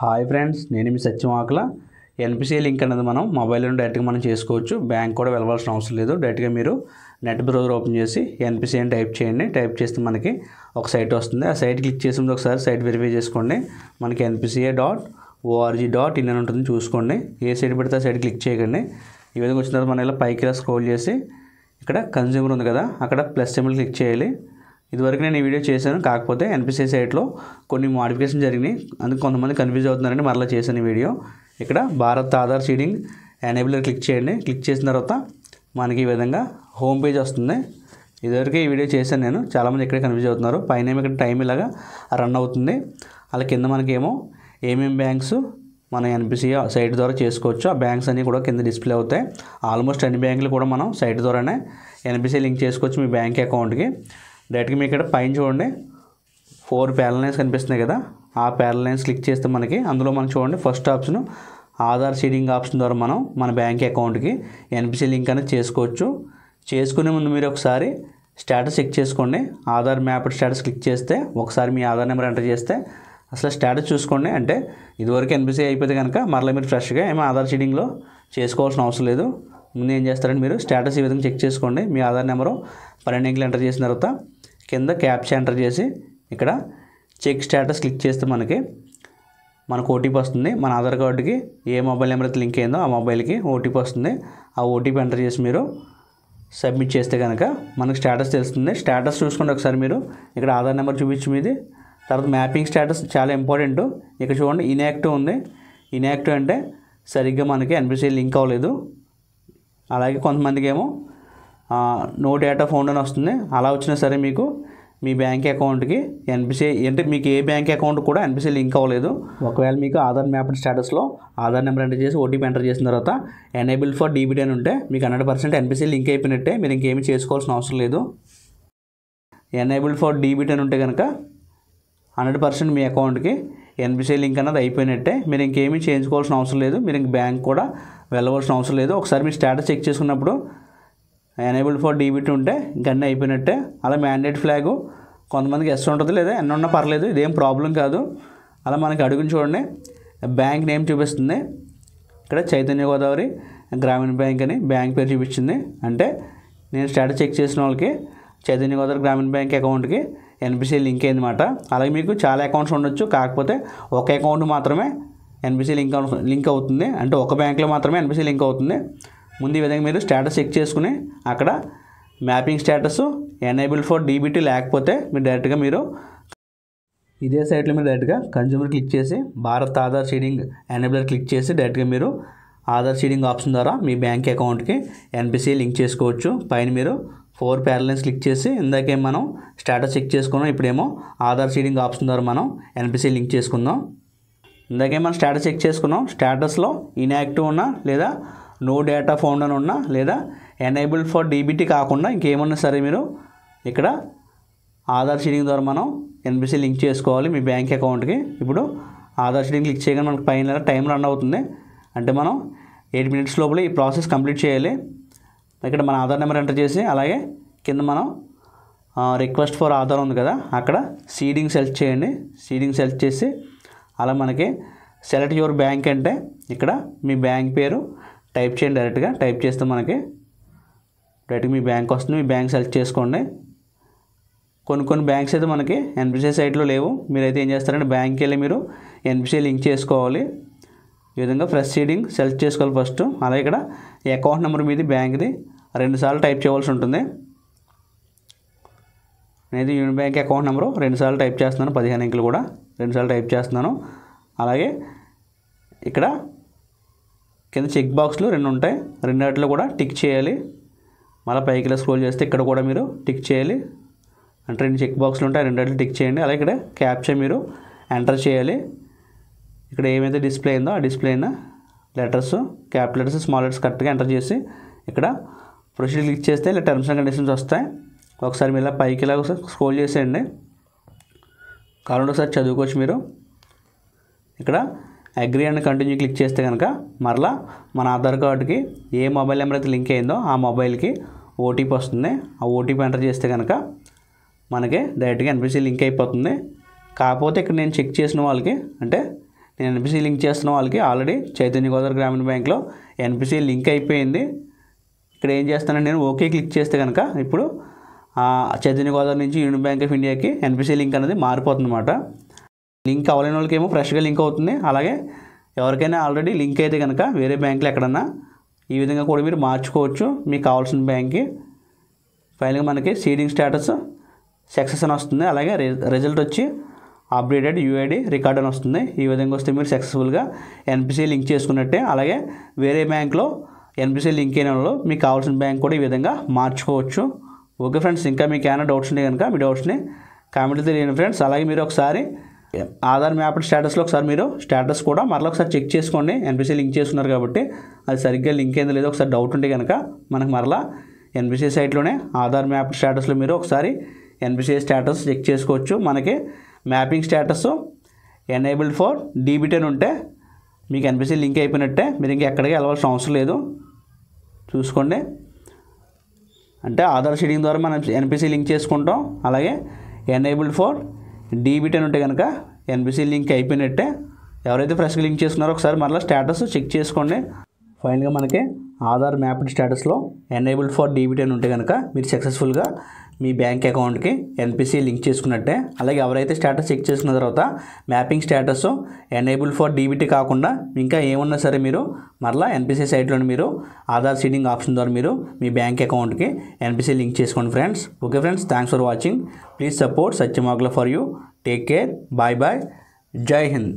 Hi friends, నేను మీ సత్యం ఆకల. NPCI link అనేది మనం మొబైల్లో డైరెక్ట్గా మనం చేసుకోవచ్చు. బ్యాంక్ కూడా వెళ్ళవలసిన అవసరం లేదు. డైరెక్ట్గా మీరు నెట్ బ్రౌజర్ ఓపెన్ చేసి ఎన్పిసిఐ అని టైప్ చేయండి. టైప్ చేస్తే మనకి ఒక సైట్ వస్తుంది. ఆ సైట్ క్లిక్ చేసి ముందు ఒకసారి సైట్ వెరిఫై చేసుకోండి. మనకి npca.org.in అని ఉంటుంది, చూసుకోండి. ఏ సైట్ పెడితే ఆ సైట్ క్లిక్ చేయకండి. ఈ విధంగా వచ్చిన తర్వాత మనం ఇలా పైకి ఇలా స్క్రోల్ చేసి ఇక్కడ కన్జ్యూమర్ ఉంది కదా, అక్కడ ప్లస్ సింబల్ క్లిక్ చేయాలి. ఇదివరకు నేను ఈ వీడియో చేశాను, కాకపోతే ఎన్పిసిఐ సైట్లో కొన్ని మోడిఫికేషన్ జరిగినాయి, అందుకు కొంతమంది కన్ఫ్యూజ్ అవుతున్నారని మరలా చేశాను ఈ వీడియో. ఇక్కడ Bharat Aadhaar seeding enabler click చేయండి. క్లిక్ చేసిన తర్వాత మనకి ఈ విధంగా హోమ్ పేజ్ వస్తుంది. ఇదివరకు ఈ వీడియో చేశాను నేను, చాలామంది ఇక్కడే కన్ఫ్యూజ్ అవుతున్నారు. పైన ఇక్కడ టైం ఇలాగా రన్ అవుతుంది. అలా కింద మనకేమో ఏమేమి బ్యాంక్స్ మన ఎన్పిసిఐ సైట్ ద్వారా చేసుకోవచ్చు, ఆ బ్యాంక్స్ అన్నీ కూడా కింద డిస్ప్లే అవుతాయి. ఆల్మోస్ట్ అన్ని బ్యాంకులు కూడా మనం సైట్ ద్వారానే ఎన్పిసిఐ లింక్ చేసుకోవచ్చు మీ బ్యాంక్ అకౌంట్కి. డైరెక్ట్గా మీకు ఇక్కడ పైన చూడండి 4 ప్యారల్ లైన్స్ కనిపిస్తున్నాయి కదా, ఆ ప్యారల్ లైన్స్ క్లిక్ చేస్తే మనకి అందులో మనం చూడండి first option Aadhaar seeding option ద్వారా మనం మన బ్యాంక్ అకౌంట్కి ఎన్పిసిఐ లింక్ అనేది చేసుకోవచ్చు. చేసుకునే ముందు మీరు ఒకసారి స్టేటస్ చెక్ చేసుకోండి. ఆధార్ మ్యాప్డ్ స్టేటస్ క్లిక్ చేస్తే ఒకసారి మీ ఆధార్ నెంబర్ ఎంటర్ చేస్తే అసలు స్టేటస్ చూసుకోండి. అంటే ఇదివరకు ఎన్పిసిఐ అయిపోతే కనుక మరలా మీరు ఫ్రెష్గా ఏమో ఆధార్ సీడింగ్లో చేసుకోవాల్సిన అవసరం లేదు. ముందు ఏం చేస్తారంటే మీరు స్టేటస్ ఈ విధంగా చెక్ చేసుకోండి. మీ ఆధార్ నెంబరు 12 అంకెలు ఎంటర్ చేసిన తర్వాత కింద క్యాప్చా ఎంటర్ చేసి ఇక్కడ చెక్ స్టేటస్ క్లిక్ చేస్తే మనకు ఓటీపీ వస్తుంది. మన ఆధార్ కార్డుకి ఏ మొబైల్ నెంబర్ అయితే లింక్ అయిందో ఆ మొబైల్కి ఓటీపీ వస్తుంది. ఆ ఓటీపీ ఎంటర్ చేసి మీరు సబ్మిట్ చేస్తే కనుక మనకు స్టేటస్ తెలుస్తుంది. స్టేటస్ చూసుకోండి ఒకసారి మీరు. ఇక్కడ ఆధార్ నెంబర్ చూపించి మీది. తర్వాత మ్యాపింగ్ స్టేటస్ చాలా ఇంపార్టెంట్. ఇక్కడ చూడండి ఇన్యాక్టివ్ ఉంది. ఇన్యాక్టివ్ అంటే సరిగ్గా మనకి ఎన్పిసిఐ లింక్ అవ్వలేదు. అలాగే కొంతమందికి ఏమో నో డేటా ఫౌండ్ అని వస్తుంది. అలా వచ్చినా సరే మీకు మీ బ్యాంక్ అకౌంట్కి ఎన్పిసిఐ అంటే మీకు ఏ బ్యాంక్ అకౌంట్ కూడా ఎన్పిసిఐ లింక్ అవ్వలేదు. ఒకవేళ మీకు ఆధార్ మ్యాప్డ్ స్టేటస్లో ఆధార్ నెంబర్ ఎంటర్ చేసి ఓటీపీ ఎంటర్ చేసిన తర్వాత ఎనేబుల్ ఫర్ డీబీటీ అని ఉంటే మీకు 100% ఎన్పిసిఐ లింక్ అయిపోయినట్టే, మీరు ఇంకేమీ చేసుకోవాల్సిన అవసరం లేదు. ఎనేబుల్ ఫర్ డీబీటీ అని ఉంటే కనుక 100% మీ అకౌంట్కి ఎన్పిసిఐ లింక్ అన్నది అయిపోయినట్టే, మీరు ఇంకేమీ చేయించుకోవాల్సిన అవసరం లేదు. మీరు ఇంక బ్యాంక్ కూడా వెళ్ళవలసిన అవసరం లేదు. ఒకసారి మీ స్టేటస్ చెక్ చేసుకున్నప్పుడు ఎనేబుల్ ఫర్ డీబీటీ ఉంటే ఇంకన్నీ అయిపోయినట్టే. అలా మ్యాండేట్ ఫ్లాగ్ కొంతమందికి ఎస్ ఉంటుంది, లేదా ఎన్ని ఉన్నా పర్లేదు, ఇదేం ప్రాబ్లం కాదు. అలా మనకి అడుగుని చూడండి బ్యాంక్ నేమ్ చూపిస్తుంది. ఇక్కడ చైతన్య గోదావరి గ్రామీణ బ్యాంక్ అని బ్యాంక్ పేరు చూపించింది. అంటే నేను స్టేటస్ చెక్ చేసిన వాళ్ళకి చైతన్య గోదావరి గ్రామీణ బ్యాంక్ అకౌంట్కి ఎన్పిసిఐ లింక్ అయిందన్నమాట. అలాగే మీకు చాలా అకౌంట్స్ ఉండొచ్చు, కాకపోతే ఒక అకౌంట్ మాత్రమే ఎన్పిసిఐ లింక్ అవుతుంది. అంటే ఒక బ్యాంక్లో మాత్రమే ఎన్పిసిఐ లింక్ అవుతుంది. ముందు ఈ విధంగా మీరు స్టేటస్ చెక్ చేసుకుని అక్కడ mapping status enable for DBT లేకపోతే మీరు డైరెక్ట్గా మీరు ఇదే సైట్లో మీరు డైరెక్ట్గా కన్జ్యూమర్ క్లిక్ చేసి Bharat Aadhaar seeding enabler click చేసి డైరెక్ట్గా మీరు ఆధార్ సీడింగ్ ఆప్షన్ ద్వారా మీ బ్యాంక్ అకౌంట్కి ఎన్పిసిఐ లింక్ చేసుకోవచ్చు. పైన మీరు 4 ప్యారల్ లైన్స్ క్లిక్ చేసి ఇందాకేం మనం స్టేటస్ చెక్ చేసుకున్నాం, ఇప్పుడేమో ఆధార్ సీడింగ్ ఆప్షన్ ద్వారా మనం ఎన్పిసిఐ లింక్ చేసుకుందాం. ఇందాకే మనం స్టేటస్ చెక్ చేసుకున్నాం. స్టేటస్లో ఇన్యాక్టివ్ ఉన్నా, లేదా నో డేటా ఫౌండ్ అని ఉన్నా, లేదా ఎనేబుల్ ఫర్ డీబీటీ కాకుండా ఇంకేమన్నా సరే మీరు ఇక్కడ ఆధార్ సీడింగ్ ద్వారా మనం ఎన్పిసిఐ లింక్ చేసుకోవాలి మీ బ్యాంక్ అకౌంట్కి. ఇప్పుడు ఆధార్ సీడింగ్ క్లిక్ చేయగానే మనకు పైన టైం రన్ అవుతుంది. అంటే మనం 8 minutes లోపల ఈ ప్రాసెస్ కంప్లీట్ చేయాలి. ఇక్కడ మన ఆధార్ నెంబర్ ఎంటర్ చేసి అలాగే కింద మనం రిక్వెస్ట్ ఫర్ ఆధార్ ఉంది కదా, అక్కడ సీడింగ్ సెలెక్ట్ చేయండి. సీడింగ్ సెలెక్ట్ చేసి అలా మనకి సెలెక్ట్ యువర్ బ్యాంక్ అంటే ఇక్కడ మీ బ్యాంక్ పేరు టైప్ చేయండి. డైరెక్ట్గా టైప్ చేస్తే మనకి డైరెక్ట్గా మీ బ్యాంక్ వస్తుంది. మీ బ్యాంక్ సెలెక్ట్ చేసుకోండి. కొన్ని బ్యాంక్స్ అయితే మనకి ఎన్పిసిఐ సైట్లో లేవు. మీరైతే ఏం చేస్తారంటే బ్యాంక్కి వెళ్ళి మీరు ఎన్పిసిఐ లింక్ చేసుకోవాలి. ఈ విధంగా ఫ్రెష్ సీడింగ్ సెలెక్ట్ చేసుకోవాలి ఫస్ట్. అలాగే ఇక్కడ అకౌంట్ నెంబర్ మీది బ్యాంక్ది 2 సార్లు టైప్ చేయవలసి ఉంటుంది. నేను యూనియన్ బ్యాంక్ అకౌంట్ నెంబరు 2 సార్లు టైప్ చేస్తున్నాను, 15 అంకెలు కూడా 2 సార్లు టైప్ చేస్తున్నాను. అలాగే ఇక్కడ కింద చెక్ బాక్స్లు 2 ఉంటాయి, 2 వాటిలో కూడా టిక్ చేయాలి. మళ్ళీ పైకి స్క్రోల్ చేస్తే ఇక్కడ కూడా మీరు టిక్ చేయాలి. అంటే 2 చెక్ బాక్స్లు ఉంటాయి, 2 వాటిలో టిక్ చేయండి. అలాగే ఇక్కడ క్యాప్చా మీరు ఎంటర్ చేయాలి. ఇక్కడ ఏమైతే డిస్ప్లే అయిందో ఆ డిస్ప్లే అయిన letters, capital letters, small letters కరెక్ట్గా ఎంటర్ చేసి ఇక్కడ ప్రొసీడ్ క్లిక్ చేస్తే ఇలా టర్మ్స్ అండ్ కండిషన్స్ వస్తాయి. ఒకసారి మీరు ఇలా పైకి ఇలా స్క్రోల్ చేసేయండి, కావాలంటే ఒకసారి చదువుకోవచ్చు మీరు. ఇక్కడ అగ్రీ అండ్ కంటిన్యూ క్లిక్ చేస్తే కనుక మరలా మన ఆధార్ కార్డుకి ఏ మొబైల్ నెంబర్ అయితే లింక్ అయిందో ఆ మొబైల్కి ఓటీపీ వస్తుంది. ఆ ఓటీపీ ఎంటర్ చేస్తే కనుక మనకి డైరెక్ట్గా ఎన్పిసిఐ లింక్ అయిపోతుంది. కాకపోతే ఇక్కడ నేను చెక్ చేసిన వాళ్ళకి అంటే నేను ఎన్పిసి లింక్ చేస్తున్న వాళ్ళకి ఆల్రెడీ చైతన్య గోదావరి గ్రామీణ బ్యాంక్లో ఎన్పిసి లింక్ అయిపోయింది. ఇక్కడ ఏం చేస్తానంటే నేను ఓకే క్లిక్ చేస్తే కనుక ఇప్పుడు చైతన్య గోదావరి నుంచి యూనియన్ బ్యాంక్ ఆఫ్ ఇండియాకి ఎన్పిసి లింక్ అనేది మారిపోతుందన్నమాట. లింక్ అవ్వలేని వాళ్ళకి ఏమో ఫ్రెష్గా లింక్ అవుతుంది. అలాగే ఎవరికైనా ఆల్రెడీ లింక్ అయితే కనుక వేరే బ్యాంకులో ఎక్కడన్నా ఈ విధంగా కూడా మీరు మార్చుకోవచ్చు మీకు కావాల్సిన బ్యాంక్కి. ఫైనల్గా మనకి సీడింగ్ స్టేటస్ సక్సెస్ అని వస్తుంది. అలాగే రిజల్ట్ వచ్చి అప్డేటెడ్ యూఐడి రికార్డ్ అని వస్తుంది. ఈ విధంగా వస్తే మీరు సక్సెస్ఫుల్గా ఎన్పిసి లింక్ చేసుకున్నట్టే. అలాగే వేరే బ్యాంక్లో ఎన్పిసి లింక్ అయిన వాళ్ళు మీకు కావాల్సిన బ్యాంక్ కూడా ఈ విధంగా మార్చుకోవచ్చు. ఓకే ఫ్రెండ్స్, ఇంకా మీకు ఏమైనా డౌట్స్ ఉంటే కనుక మీ డౌట్స్ని కామెంట్లో తెలియని ఫ్రెండ్స్. అలాగే మీరు ఒకసారి ఆధార్ మ్యాప్డ్ స్టేటస్లో ఒకసారి మీరు స్టేటస్ కూడా మరలా ఒకసారి చెక్ చేసుకోండి. ఎన్పిసి లింక్ చేసుకున్నారు కాబట్టి అది సరిగ్గా లింక్ అయిందో లేదో ఒకసారి డౌట్ ఉంటే కనుక మనకు మరలా ఎన్పిసి సైట్లోనే ఆధార్ మ్యాప్డ్ స్టేటస్లో మీరు ఒకసారి ఎన్పిసి స్టేటస్ చెక్ చేసుకోవచ్చు. మనకి mapping status enabled for DBT ఉంటే మీకు ఎన్పిసి లింక్ అయిపోయినట్టే. మీరు ఇంకా ఎక్కడికి వెళ్ళవలసిన అవసరం లేదు. చూసుకోండి, అంటే ఆధార్ షీడింగ్ ద్వారా మనం ఎన్పిసి లింక్ చేసుకుంటాం. అలాగే ఎనేబుల్డ్ ఫర్ డీబీటీ ఉంటే కనుక ఎన్పిసి లింక్ అయిపోయినట్టే. ఎవరైతే ఫ్రెష్గా లింక్ చేసుకున్నారో ఒకసారి మరలా స్టేటస్ చెక్ చేసుకోండి. ఫైనల్గా మనకి ఆధార్ మ్యాప్డ్ స్టేటస్లో ఎనేబుల్డ్ ఫర్ డీబీటీ ఉంటే కనుక మీరు సక్సెస్ఫుల్గా మీ బ్యాంక్ అకౌంట్కి ఎన్పిసి లింక్ చేసుకున్నట్టే. అలాగే ఎవరైతే స్టేటస్ చెక్ చేసుకున్న తర్వాత mapping status enable for DBT కాకుండా ఇంకా ఏమన్నా సరే మీరు మరలా ఎన్పిసి సైట్లోని మీరు ఆధార్ సీడింగ్ ఆప్షన్ ద్వారా మీరు మీ బ్యాంక్ అకౌంట్కి ఎన్పిసి లింక్ చేసుకోండి friends. Okay friends, thanks for watching. Please support Satyam Vagla for you. Take care. Bye bye. జై హింద్.